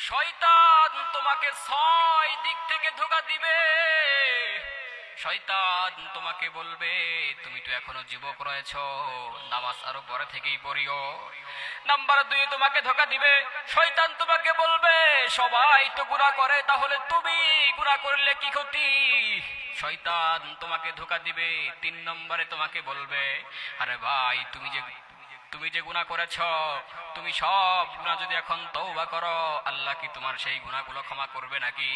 শয়তান তোমাকে ছয় দিক থেকে ধোঁকা দিবে। শয়তান তোমাকে বলবে তুমি তো এখনো যুবক রয়েছো, নামাজ আরো পরে থেকেই পড়িও। নাম্বার 2 তোমাকে ধোঁকা দিবে, শয়তান তোমাকে বলবে সবাই তো গুনাহ করে, তাহলে তুমি গুনাহ করলে কি ক্ষতি। শয়তান তোমাকে ধোঁকা দিবে। 3 নম্বরে তোমাকে বলবে আরে ভাই তুমি যে গুনাহ করেছো, তুমি সব গুনাহ যদি এখন তওবা করো, আল্লাহ কি তোমার সেই গুনাহগুলো ক্ষমা করবে নাকি?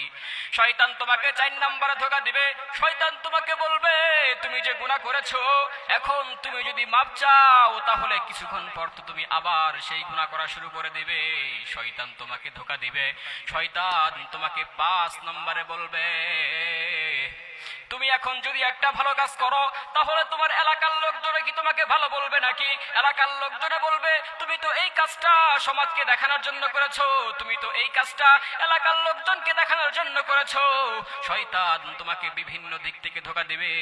শয়তান তোমাকে 4 নম্বরে ধোঁকা দিবে। শয়তান তোমাকে বলবে তুমি যে গুনাহ করেছো, এখন তুমি যদি মাপ চাও তাহলে কিছুক্ষণ পর তো তুমি আবার সেই গুনাহ করা শুরু করে দিবে। শয়তান তোমাকে ধোঁকা দিবে। শয়তান তোমাকে 5 নম্বরে বলবে তুমি এখন যদি একটা ভালো কাজ করো তাহলে তোমার এলাকার লোকজনে কি তোমাকে ভালো বলবে নাকি? এলাকার লোকজনে বলবে তুমি তো এই কাজটা সমাজকে দেখানোর জন্য করেছো, তুমি তো এই কাজটা এলাকার লোকজনকে দেখানোর জন্য করেছো। শয়তান তোমাকে বিভিন্ন দিক থেকে ধোঁকা দিবে।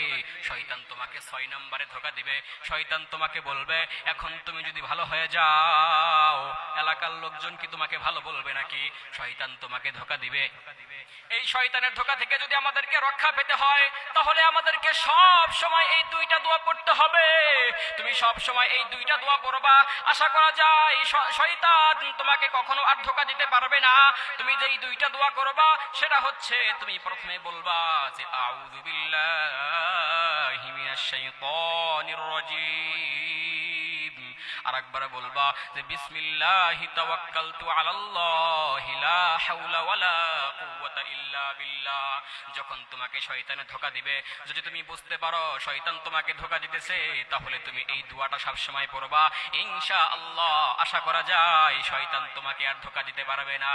শয়তান তোমাকে 6 নম্বরে ধোঁকা দিবে। শয়তান তোমাকে বলবে এখন তুমি যদি ভালো হয়ে যাও, এলাকার লোকজন কি তোমাকে ভালো বলবে নাকি? শয়তান তোমাকে ধোঁকা দিবে। এই শয়তানের ধোঁকা থেকে যদি আমাদেরকে রক্ষা পেতে হয় তাহলে আমাদেরকে সব সময় এই 2টা দোয়া পড়তে হবে। তুমি সব সময় এই 2টা দোয়া পড়বা, আশা করা যায় শয়তান তোমাকে কখনো আর ধোঁকা দিতে পারবে না। তুমি যেই 2টা দোয়া করবা সেটা হচ্ছে তুমি প্রথমে বলবা যে আউযু বিল্লাহি মিনাশ শাইতানির রাজীম, আরেকবার বলবা যে বিসমিল্লাহি তাওয়াক্কালতু আলাল্লাহি লা হাওলা ওয়ালা কুওয়াতা ইল্লা বিল্লাহ। যখন তোমাকে শয়তানে ধোঁকা দিবে, যদি তুমি বুঝতে পারো শয়তান তোমাকে ধোঁকা দিতেছে, তাহলে তুমি এই দোয়াটা সব সময় পড়বা। ইনশাআল্লাহ আশা করা যায় শয়তান তোমাকে আর ধোঁকা দিতে পারবে না।